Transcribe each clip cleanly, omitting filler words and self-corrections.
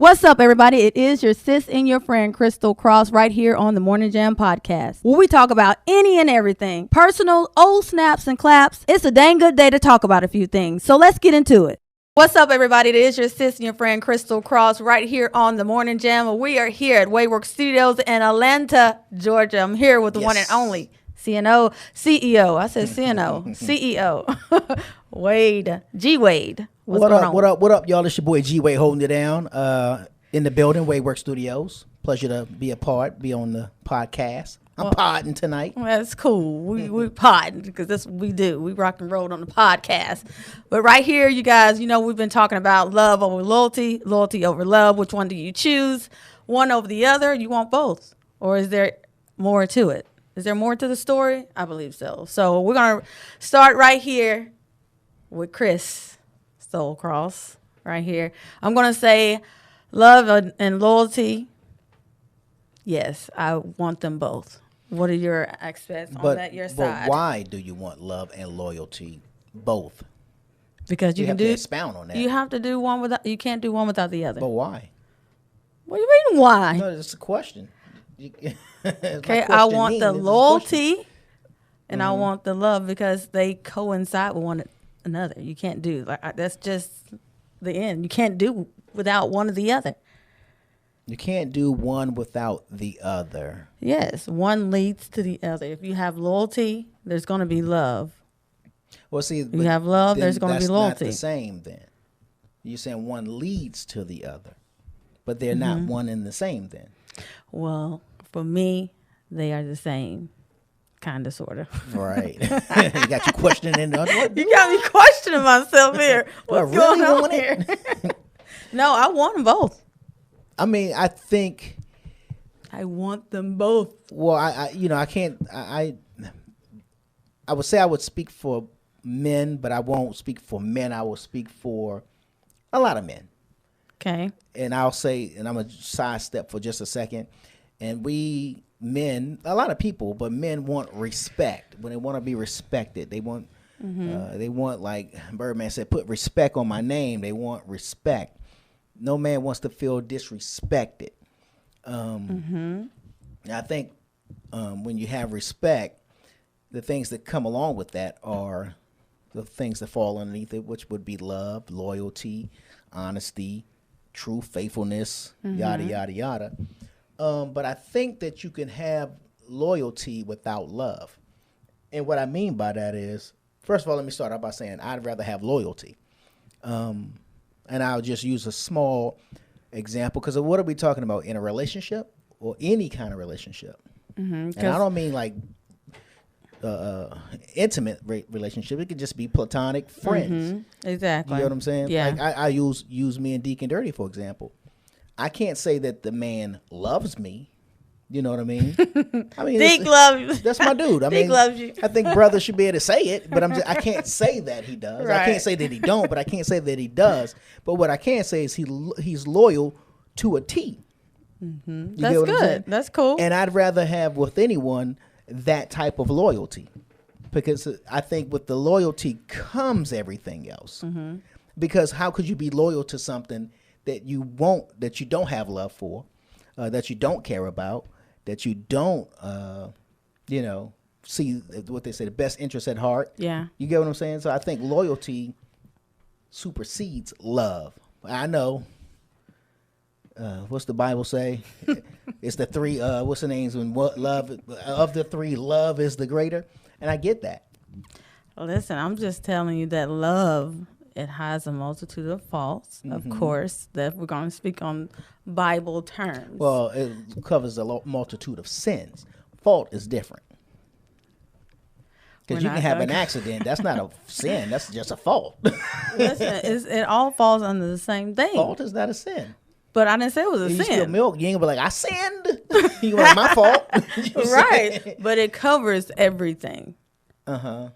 What's up, everybody? It is your sis and your friend, Crystal Cross, right here on the Morning Jam podcast, where we talk about any and everything. Personal, old snaps and claps. It's a dang good day to talk about a few things. So let's get into it. What's up, everybody? It is your sis and your friend, Crystal Cross, right here on the Morning Jam. We are here at Waywork Studios in Atlanta, Georgia. I'm here with the one and only CNO, CEO. I said CNO, CEO. Wade, G Wade. What up, y'all? It's your boy G Wade holding it down in the building, Waywork Studios. Pleasure to be on the podcast. I'm podding tonight. That's cool. We podding because that's what we do. We rock and roll on the podcast. But right here, you guys, you know, we've been talking about love over loyalty, loyalty over love. Which one do you choose? One over the other? You want both? Or is there more to it? Is there more to the story? I believe so. So we're going to start right here with Chris Soul Cross right here. I'm going to say love and loyalty. Yes, I want them both. What are your aspects on that, your side? But why do you want love and loyalty both? Because you can have to expound on that. You have to do one without. You can't do one without the other. But why? What do you mean why? No, it's a question. Okay, I want the loyalty, and I want the love because they coincide with one another. You can't do that's just the end. You can't do without one or the other. You can't do one without the other. Yes, one leads to the other. If you have loyalty, there's going to be love. Well, see, you have love, there's going to be loyalty. That's not the same then. You're saying one leads to the other, but they're not one and the same then. Well, for me, they are the same. Kind of, sort of. Right. You got you questioning. You got me questioning myself here. What's going on here? No, I want them both. I mean, I think I want them both. Well, I can't. I would say I would speak for men, but I won't speak for men. I will speak for a lot of men. Okay. And I'll say, and I'm gonna sidestep for just a second. And we men, a lot of people, but men want respect. When they want to be respected, they want, like Birdman said, put respect on my name. They want respect. No man wants to feel disrespected. I think when you have respect, the things that come along with that are the things that fall underneath it, which would be love, loyalty, honesty, truth, faithfulness, yada, yada, yada. But I think that you can have loyalty without love. And what I mean by that is, first of all, let me start out by saying I'd rather have loyalty. And I'll just use a small example because what are we talking about in a relationship or any kind of relationship? And I don't mean like intimate relationship. It could just be platonic friends. Exactly. You know what I'm saying? Yeah. Like I use me and Deacon Dirty, for example. I can't say that the man loves me. You know what I mean? Deke loves you. That's my dude. Deke loves you. I think brothers should be able to say it, but I can't say that he does. Right. I can't say that he don't, but I can't say that he does. But what I can say is he's loyal to a T. That's good. That's cool. And I'd rather have with anyone that type of loyalty, because I think with the loyalty comes everything else. Because how could you be loyal to something that you don't have love for, that you don't care about, that you don't, see what they say, the best interest at heart. Yeah. You get what I'm saying? So I think loyalty supersedes love. I know. What's the Bible say? It's the three, what's the names when what love, of the three, love is the greater. And I get that. Listen, I'm just telling you that love, it has a multitude of faults, of course, that we're going to speak on Bible terms. Well, it covers a multitude of sins. Fault is different. Because you can have an accident. That's not a sin. That's just a fault. Listen, it all falls under the same thing. Fault is not a sin. But I didn't say it was a sin. You spill milk, you ain't going to be like, I sinned. You like, my fault. Right. But it covers everything.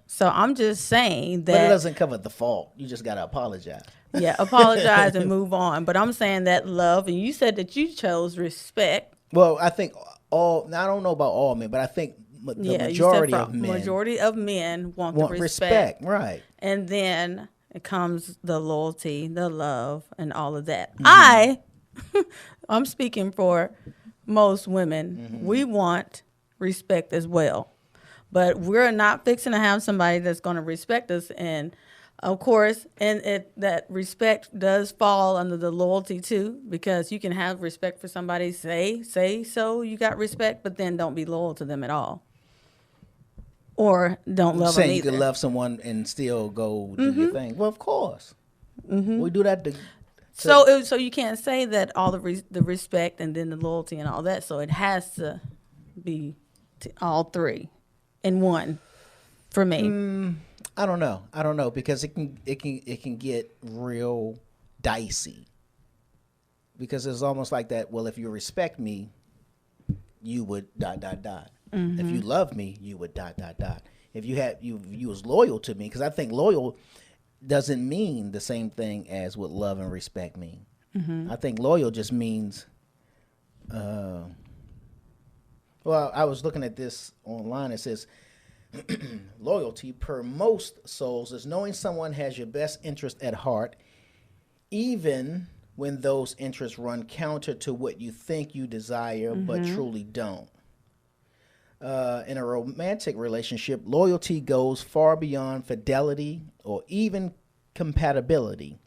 So I'm just saying that. But it doesn't cover the fault. You just got to apologize. Yeah, apologize and move on. But I'm saying that love, and you said that you chose respect. Well, I think I don't know about all men, but I think the majority of men want the respect. Right. And then it comes the loyalty, the love, and all of that. I I'm speaking for most women. We want respect as well. But we're not fixing to have somebody that's going to respect us. And of course, that respect does fall under the loyalty too, because you can have respect for somebody, say so you got respect, but then don't be loyal to them at all. Or don't love them Saying you either. can love someone and still go do your thing. Well, of course. We do that to So you can't say that all the respect and then the loyalty and all that. So it has to be all three in one for me. I don't know because it can get real dicey. Because it's almost like that, well, if you respect me, you would ... If you love me, you would ... If you was loyal to me, because I think loyal doesn't mean the same thing as what love and respect mean. I think loyal just means well, I was looking at this online. It says loyalty per most souls is knowing someone has your best interest at heart, even when those interests run counter to what you think you desire but truly don't. In a romantic relationship, loyalty goes far beyond fidelity or even compatibility.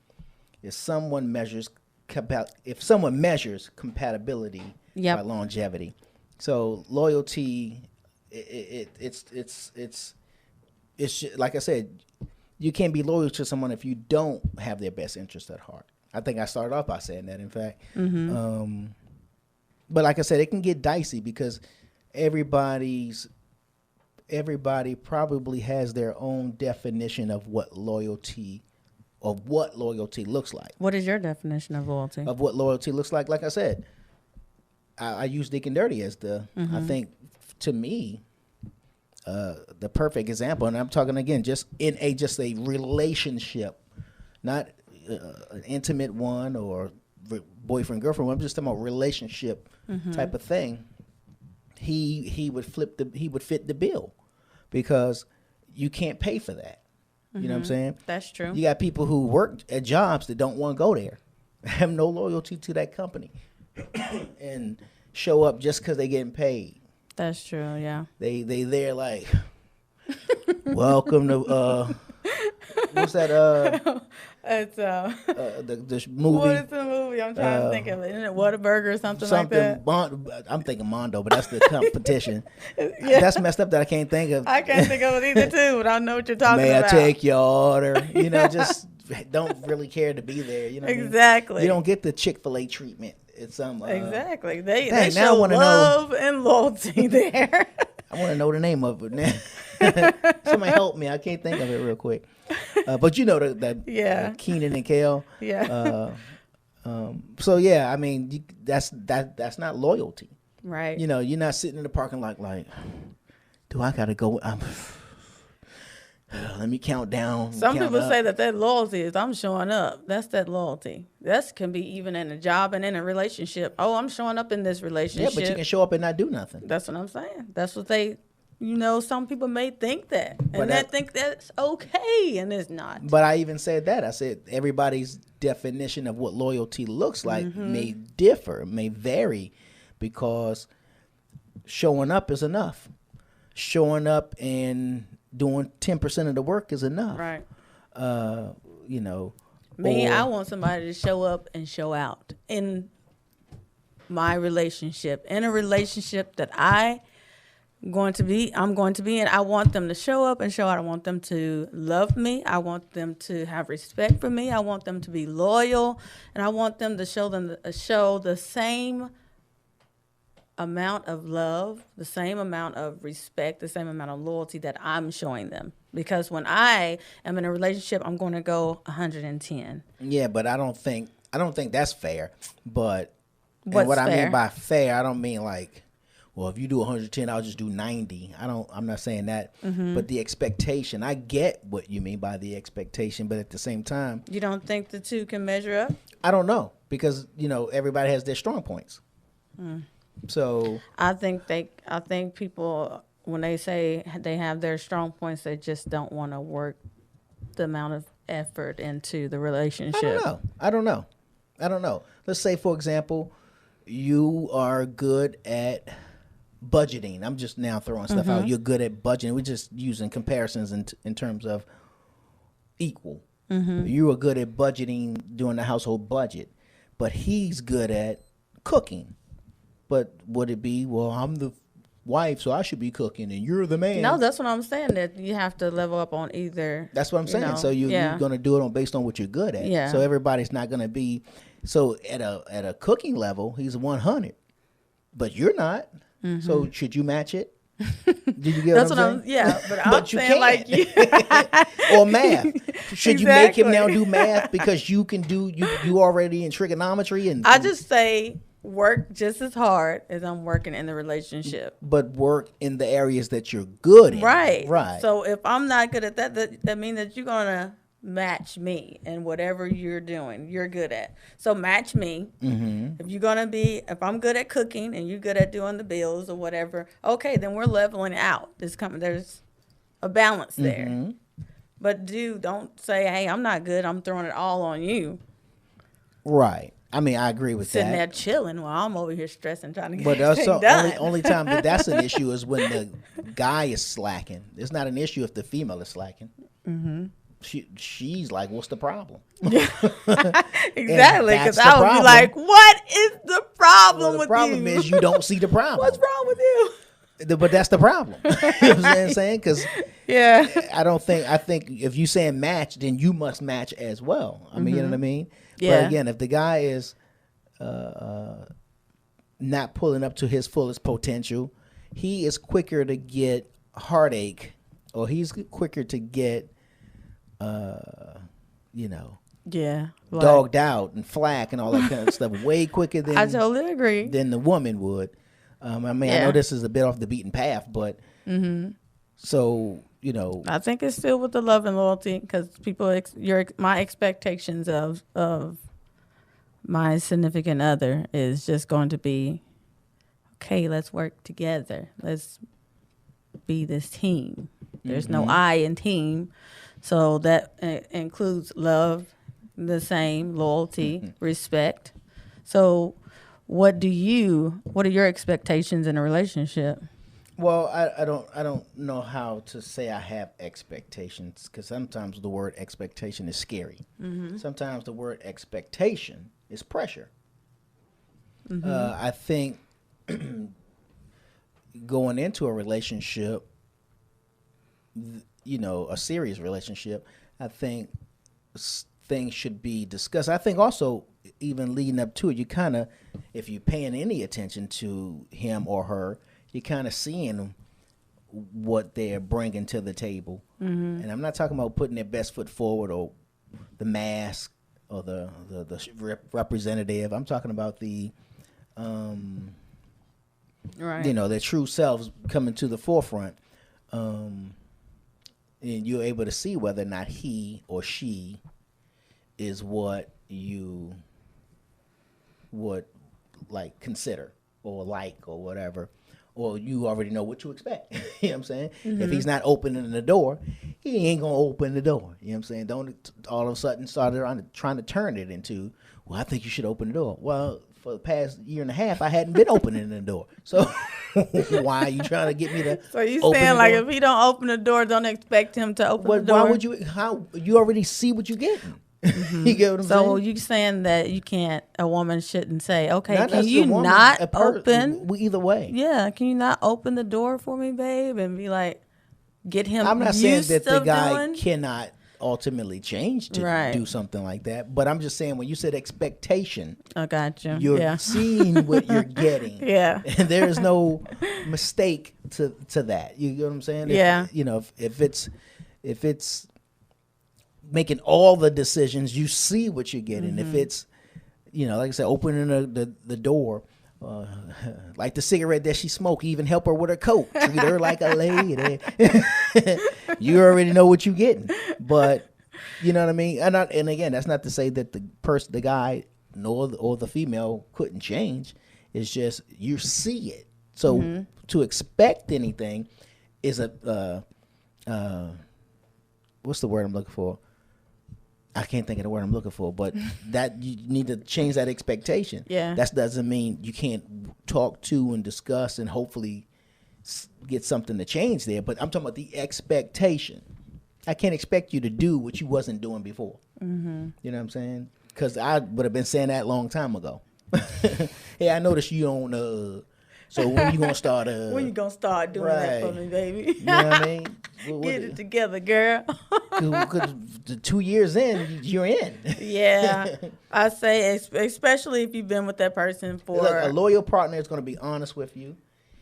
If someone measures compatibility by longevity, so loyalty, it's like I said, you can't be loyal to someone if you don't have their best interest at heart. I think I started off by saying that, in fact. But like I said, it can get dicey because everybody probably has their own definition of what loyalty looks like. What is your definition of loyalty? Of what loyalty looks like? Like I said, I use Dick and Dirty as I think, to me, the perfect example. And I'm talking again, just in a relationship, not an intimate one or boyfriend girlfriend. I'm just talking about relationship type of thing. He would fit the bill because you can't pay for that. You know what I'm saying? That's true. You got people who work at jobs that don't want to go there, have no loyalty to that company, and show up just because they're getting paid. That's true. Yeah. They're like, welcome to what's that? It's the movie. What is the movie? I'm trying to think of it. Isn't it Whataburger or something like that? I'm thinking Mondo, but that's the competition. That's messed up that I can't think of. I can't think of it either too, but I know what you're talking May about. I take your order? Just don't really care to be there. You know exactly. What I mean? You don't get the Chick-fil-A treatment. It's exactly. They now show I wanna love and loyalty there. I want to know the name of it now. Somebody help me. I can't think of it real quick. But you know that Keenan and Kel. Yeah. So yeah, I mean that's not loyalty, right? You're not sitting in the parking lot like, do I gotta go? Let me count down. Some people say that loyalty is I'm showing up. That's that loyalty. That can be even in a job and in a relationship. Oh, I'm showing up in this relationship. Yeah, but you can show up and not do nothing. That's what I'm saying. That's what they. Some people may think that, and they think that's okay, and it's not. But I even said that. I said everybody's definition of what loyalty looks like may differ, may vary, because showing up is enough. Showing up and doing 10% of the work is enough. Right. Me, I want somebody to show up and show out in my relationship, in a relationship that I'm going to be in. I want them to show up and show out. I want them to love me. I want them to have respect for me. I want them to be loyal, and I want them to show the same amount of love, the same amount of respect, the same amount of loyalty that I'm showing them. Because when I am in a relationship, I'm going to go 110. Yeah, but I don't think that's fair. But what I mean by fair, I don't mean like, well, if you do 110, I'll just do 90. I'm not saying that. But the expectation, I get what you mean by the expectation, but at the same time, you don't think the two can measure up? I don't know, because everybody has their strong points. So I think people, when they say they have their strong points, they just don't want to work the amount of effort into the relationship. I don't know. I don't know. Let's say, for example, you are good at budgeting. I'm just now throwing stuff out. You're good at budgeting. We're just using comparisons in terms of equal. You are good at budgeting, doing the household budget, but he's good at cooking. But would it be, well, I'm the wife, so I should be cooking, and you're the man? No, that's what I'm saying. That you have to level up on either. That's what I'm saying. So you're going to do it based on what you're good at. Yeah. So everybody's not going to be. So at a cooking level, he's 100, but you're not. So should you match it? Did you get That's what I'm saying? Yeah, but I'm But you saying like you. Or math. Should you make him Exactly. now do math because you can do you already in trigonometry and I just say work just as hard as I'm working in the relationship. but work in the areas that you're good in. Right. Right. So if I'm not good at that means that you're gonna match me in whatever you're doing, you're good at. So match me. If I'm good at cooking and you're good at doing the bills or whatever, okay, then we're leveling out. There's a balance there. But don't say, hey, I'm not good. I'm throwing it all on you. Right. I mean, I agree with Sitting that. there chilling while I'm over here stressing, trying to get But everything also, done. only time that's an issue is when the guy is slacking. It's not an issue if the female is slacking. She's like, what's the problem? Exactly, because that's the I would problem. be like, what is the problem Well, the with problem you? is you don't see the problem. What's wrong with you? But that's the problem. You know what I'm saying? Because Yeah. I think if you saying match, then you must match as well. I mean, you know what I mean? Yeah. But again, if the guy is not pulling up to his fullest potential, he is quicker to get heartache, or he's quicker to get, Yeah. Like, dogged out and flack and all that kind of stuff way quicker I than totally agree. the woman would. I mean, I Yeah. know this is a bit off the beaten path, but so I think it's still with the love and loyalty because people, my expectations of my significant other is just going to be, okay, let's work together. Let's be this team. There's no I in team. So that includes love, the same, loyalty, respect. So what are your expectations in a relationship? Well, I don't know how to say I have expectations, because sometimes the word expectation is scary. Sometimes the word expectation is pressure. I think going into a relationship, a serious relationship, I think things should be discussed. I think also, even leading up to it, you kind of, if you're paying any attention to him or her, you're kind of seeing what they're bringing to the table. And I'm not talking about putting their best foot forward or the mask or the representative. I'm talking about the Right. their true selves coming to the forefront. And you're able to see whether or not he or she is what you would like consider or like or whatever, or you already know what to expect. You know what I'm saying? If he's not opening the door, he ain't gonna open the door. You know what I'm saying? Don't all of a sudden start trying to turn it into, well, I think you should open the door. Well, for the past year and a half, I hadn't been opening the door. So why are you trying to get me to? So you open saying the like door? if he don't open the door, don't expect him to open Well, the door? why would you? How you already see what you're getting? You get what I'm So saying? you saying that a woman shouldn't say, okay, Not can necessarily you a woman, not a open? Either way. Yeah, can you not open the door for me, babe? And be like, get him I'm not saying used that the to guy doing? cannot ultimately change to Right. do something like that, but I'm just saying when you said expectation, I got you. you're Yeah. seeing what you're getting. Yeah. And there is no mistake to that. You get what I'm saying? Yeah. If it's making all the decisions, you see what you're getting. If it's, like I said, opening the door, like the cigarette that she smoked, even help her with her coat, treat her like a lady. You already know what you're getting. But you know what I mean? And again, that's not to say that the guy or the female couldn't change. It's just you see it. So to expect anything is what's the word I'm looking for? I can't think of the word I'm looking for, but that you need to change that expectation. Yeah. That doesn't mean you can't talk to and discuss and hopefully get something to change there. But I'm talking about the expectation. I can't expect you to do what you wasn't doing before. Mm-hmm. You know what I'm saying? Because I would have been saying that a long time ago. Hey, I noticed you don't. So when you gonna start? When you gonna start doing that for me, baby? You know what I mean? Get it together, girl. Because 2 years in, you're in. Yeah, I say, especially if you've been with that person for Look, a loyal partner is going to be honest with you,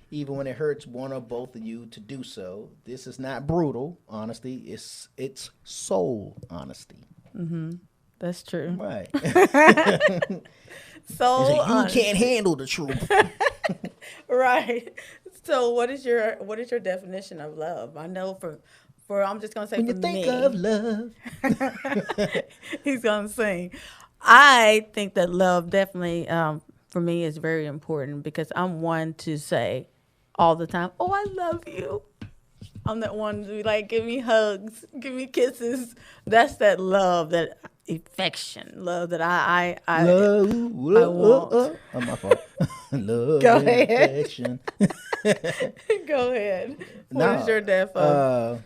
even when it hurts one or both of you to do so. This is not brutal honesty; it's soul honesty. That's true. Right. So you can't handle the truth. Right. So what is your definition of love? I know for I'm just gonna say When for you think me, of love, he's gonna sing. I think that love definitely for me is very important because I'm one to say all the time, "Oh, I love you." I'm that one to be like, give me hugs, give me kisses. That's that love, that affection, love that I want. Oh, my fault. Love, Go ahead. affection. Go ahead. What is your def of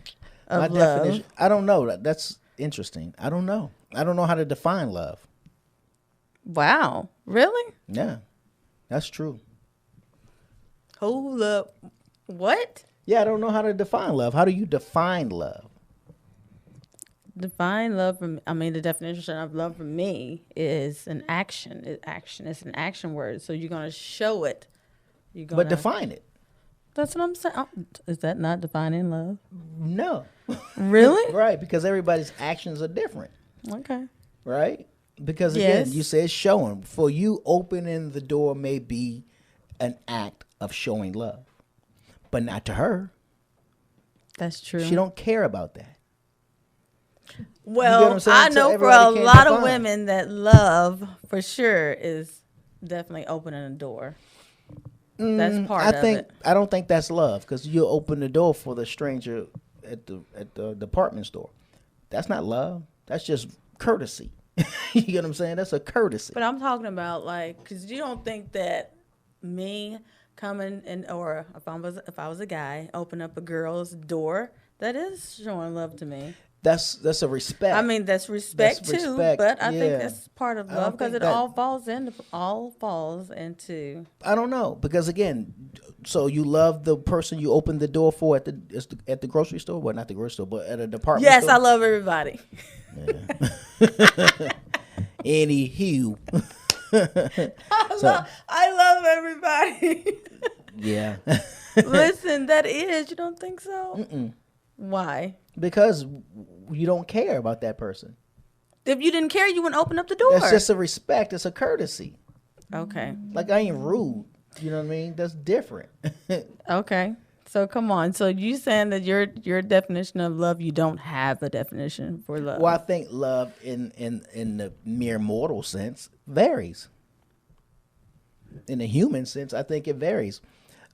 my love? definition? I don't know. That's interesting. I don't know. I don't know how to define love. Wow, really? Yeah, that's true. Hold up. What? Yeah, I don't know how to define love. How do you define love? Define love from, I mean, the definition of love for me is an action. It's an action word. So you're gonna show it. But define it. That's what I'm saying. Is that not defining love? No. Really? Right, because everybody's actions are different. Okay. Right? Because again, Yes. you said showing. For you, opening the door may be an act of showing love, but not to her. That's true. She don't care about that. Well, You get what I'm saying? I So know for everybody a can't lot of define. women that love for sure is definitely opening a door. That's part of it. I don't think that's love, because you open the door for the stranger at the department store. That's not love. That's just courtesy. You get what I'm saying? That's a courtesy. But I'm talking about because you don't think that me coming in, or if I was a guy, open up a girl's door, that is showing love to me. That's a respect. I mean, that's respect That's too, respect, but I think yeah. that's part of I don't love because think it that- all falls into. I don't know, because again, so you love the person you opened the door for at the grocery store? Well, not the grocery store, but at a department Yes, store? I love everybody. Anywho. I love everybody. Yeah. Listen, that is, you don't think so? Mm-mm. Why? Because you don't care about that person. If you didn't care, you wouldn't open up the door. That's just a respect. It's a courtesy. Okay. Like, I ain't rude. You know what I mean? That's different. Okay. So come on. So you saying that your definition of love, you don't have a definition for love. Well, I think love in the mere mortal sense varies. In the human sense, I think it varies.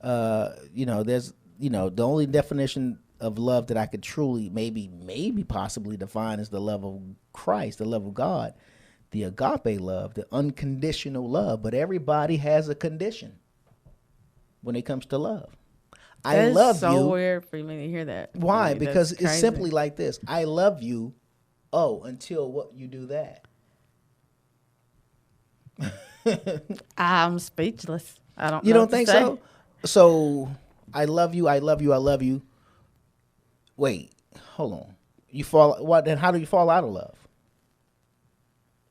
There's the only definition of love that I could truly maybe possibly define is the love of Christ, the love of God, the agape love, the unconditional love. But everybody has a condition when it comes to love. I love so you. weird for me to hear that. Why? I mean, Because that's it's crazy. simply like this. I love you. Oh, until what you do that. I'm speechless. I don't. You know don't what to think say. so? So I love you. I love you. I love you. Wait, hold on. You fall. What? Then how do you fall out of love?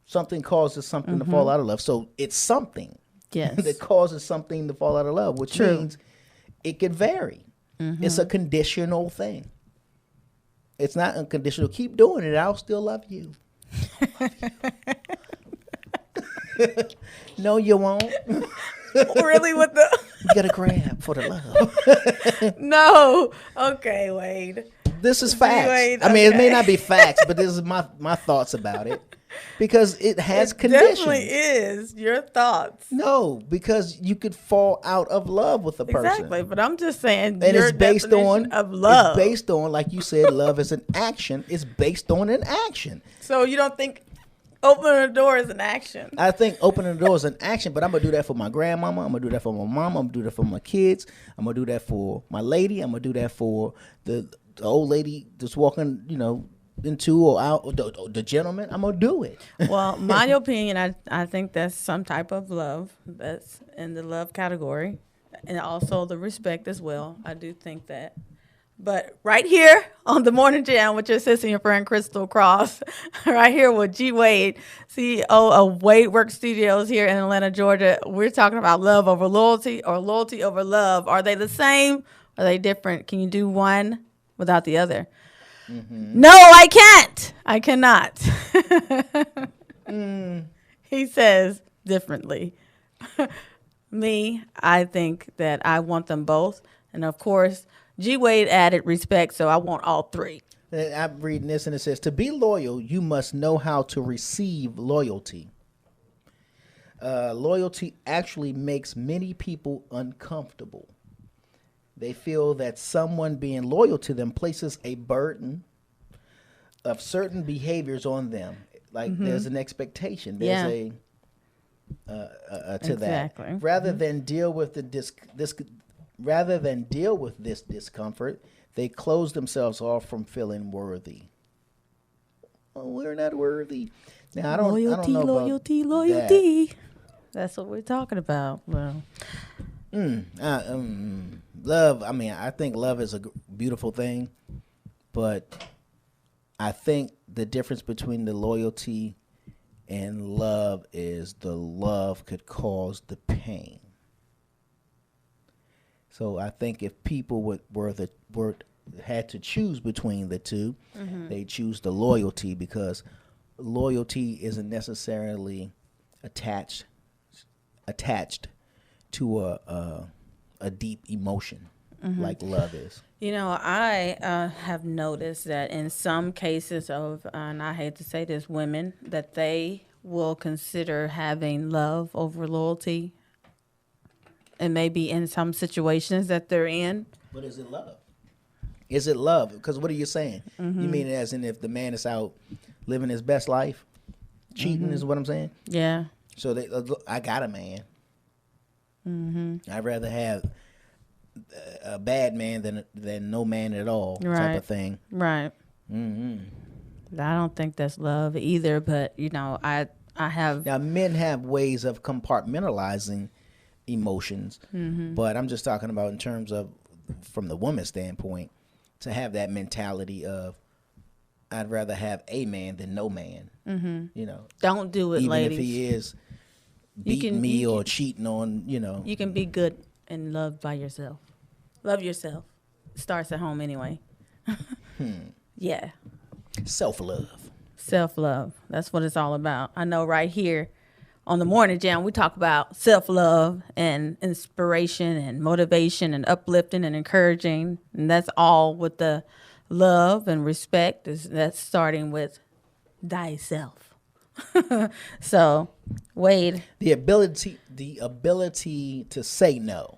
Something causes something to fall out of love. So it's something Yes. that causes something to fall out of love, which True. means it could vary. It's a conditional thing. It's not unconditional. Keep doing it. I'll still love you. No, you won't. Really, with the You gotta grab for the love. no. Okay, Wade. This is facts. Wait, I mean, it may okay. not be facts, but this is my thoughts about it. because it has It conditions. definitely is. Your thoughts. No, because you could fall out of love with a person. Exactly. But I'm just saying And your it's based definition on of love. It's based on, like you said, love is an action. It's based on an action. So you don't think opening a door is an action? I think opening the door is an action, but I'm gonna do that for my grandmama. I'm gonna do that for my mama. I'm gonna do that for my kids. I'm gonna do that for my lady. I'm gonna do that for the old lady that's walking, into or out, or the gentleman. I'm gonna do it. Well, my opinion, I think that's some type of love. That's in the love category. And also the respect as well. I do think that. But right here on the Morning Jam with your sister and your friend Crystal Cross, right here with G Wade, CEO of Wade Work Studios here in Atlanta, Georgia. We're talking about love over loyalty or loyalty over love. Are they the same? Are they different? Can you do one without the other? Mm-hmm. No, I can't. I cannot. He says differently. Me, I think that I want them both. And of course, G Wade added respect, so I want all three. I'm reading this, and it says, to be loyal, you must know how to receive loyalty. Loyalty actually makes many people uncomfortable. They feel that someone being loyal to them places a burden of certain behaviors on them. Like there's an expectation. There's to Exactly. that. Rather than deal with this discomfort, they close themselves off from feeling worthy. Oh, we're not worthy. Now I don't know loyalty. about That's what we're talking about. Well, love. I mean, I think love is a beautiful thing, but I think the difference between the loyalty and love is the love could cause the pain. So I think if people had to choose between the two, they choose the loyalty, because loyalty isn't necessarily attached to a deep emotion like love is. I have noticed that in some cases of, and I hate to say this, women, that they will consider having love over loyalty. And maybe in some situations that they're in. But is it love? Is it love? Because what are you saying? You mean as in if the man is out living his best life, cheating is what I'm saying? Yeah. So I got a man. I'd rather have a bad man than no man at all, type of thing. Right. I don't think that's love either, but I have. Now men have ways of compartmentalizing emotions, but I'm just talking about in terms of from the woman's standpoint, to have that mentality of I'd rather have a man than no man. Don't do it, even ladies. if he is beating me or cheating on, You can be good and loved by yourself. Love yourself. Starts at home anyway. Yeah. Self-love. Self-love. That's what it's all about. I know right here on the Morning Jam, we talk about self-love and inspiration and motivation and uplifting and encouraging. And that's all with the love and respect. That's starting with thyself. So, Wade. The ability to say no.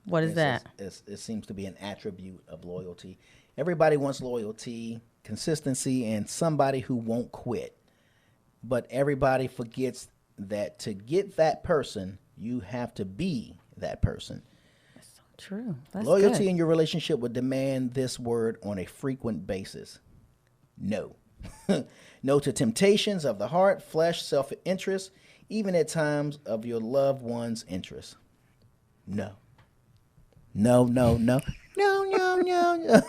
What is that? It seems to be an attribute of loyalty. Everybody wants loyalty, consistency, and somebody who won't quit. But everybody forgets that to get that person, you have to be that person. That's so true. That's Loyalty good. in your relationship would demand this word on a frequent basis. No. No to temptations of the heart, flesh, self-interest, even at times of your loved one's interest. No. No, no, no. No, no, no, no.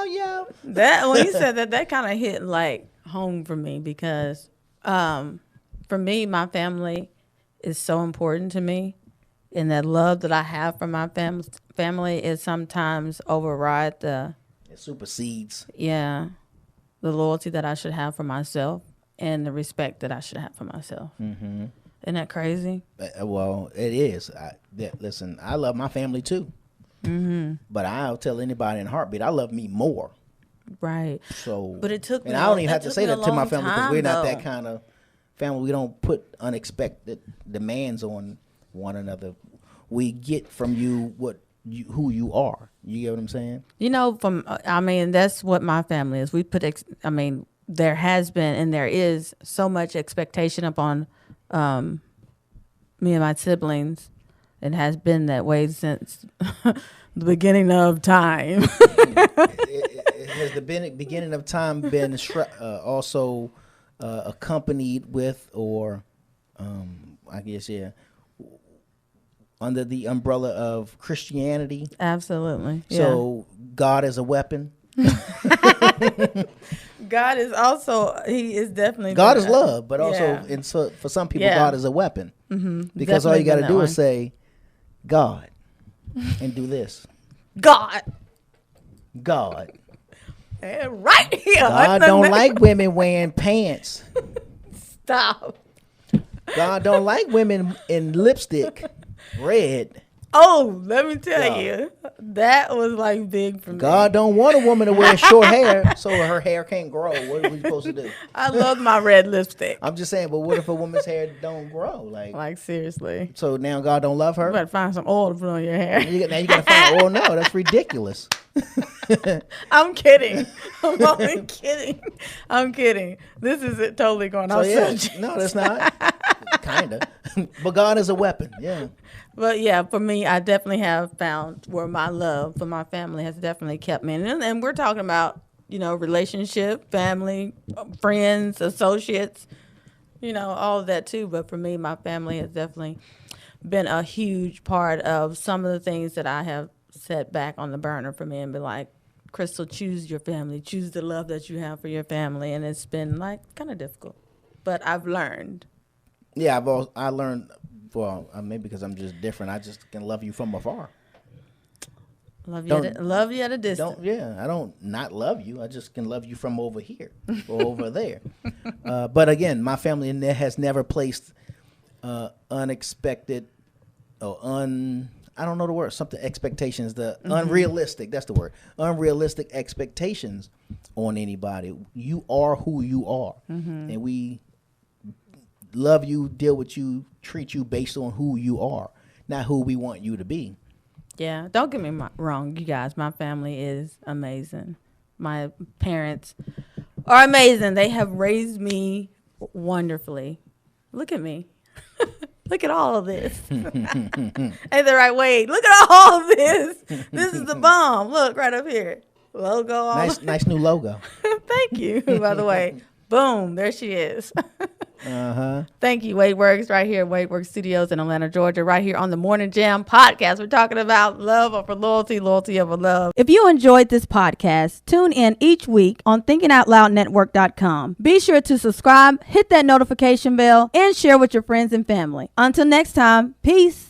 Yo. That when you said that kind of hit like home for me, because for me, my family is so important to me, and that love that I have for my family is sometimes override It supersedes. the loyalty that I should have for myself and the respect that I should have for myself. Isn't that crazy? Well, it is. Listen, I love my family too. But I'll tell anybody in a heartbeat, I love me more. Right. So, But it took me and I don't a- even it have to took say me a that to my long family because time, we're not though. that kind of family. We don't put unexpected demands on one another. We get from you who you are. You get what I'm saying? You know, that's what my family is. We put, there has been and there is so much expectation upon me and my siblings. It has been that way since the beginning of time. Has the beginning of time been also accompanied with, or I guess, under the umbrella of Christianity? Absolutely. Yeah. So God is a weapon. God is also, he is definitely. God is love, but also, Yeah. and so for some people, Yeah. God is a weapon. Because all Definitely you got to been do that is say, God, and do this. God. God. And right here. God don't like women wearing pants. Stop. God don't like women in lipstick, red. Oh, let me tell God. you. That was like big for me. God don't want a woman to wear short hair so her hair can't grow. What are we supposed to do? I love my red lipstick. I'm just saying, but what if a woman's hair don't grow? Like, seriously. So now God don't love You her? better find some oil to put on your hair. Now you got to find, oh no, that's ridiculous. I'm kidding. I'm only kidding. I'm kidding. This is it totally going So off yeah, subject. no, that's not. Kinda. But God is a weapon. Yeah. But yeah, for me, I definitely have found where my love for my family has definitely kept me. And we're talking about, relationship, family, friends, associates, all of that too. But for me, my family has definitely been a huge part of some of the things that I have set back on the burner for me and be like, Crystal, choose your family, choose the love that you have for your family. And it's been like kind of difficult, but I've learned. Yeah, I learned, well, maybe because I'm just different. I just can love you from afar. Love you at a distance. I don't not love you. I just can love you from over here or over there. But again, my family has never placed unexpected or I don't know the word, something expectations, unrealistic, that's the word, unrealistic expectations on anybody. You are who you are. And we love you, deal with you, treat you based on who you are, not who we want you to be. Yeah, don't get me wrong, you guys. My family is amazing. My parents are amazing. They have raised me wonderfully. Look at me. Look at all of this. Ain't the right way. Look at all of this. This is the bomb. Look right up here. Logo. All Nice new logo. Thank you, by the way. Boom. There she is. Uh-huh. Thank you, WadeWorks, right here at WadeWorks Studios in Atlanta, Georgia, right here on the Morning Jam podcast. We're talking about love over loyalty, loyalty over love. If you enjoyed this podcast, tune in each week on thinkingoutloudnetwork.com. Be sure to subscribe, hit that notification bell, and share with your friends and family. Until next time, peace.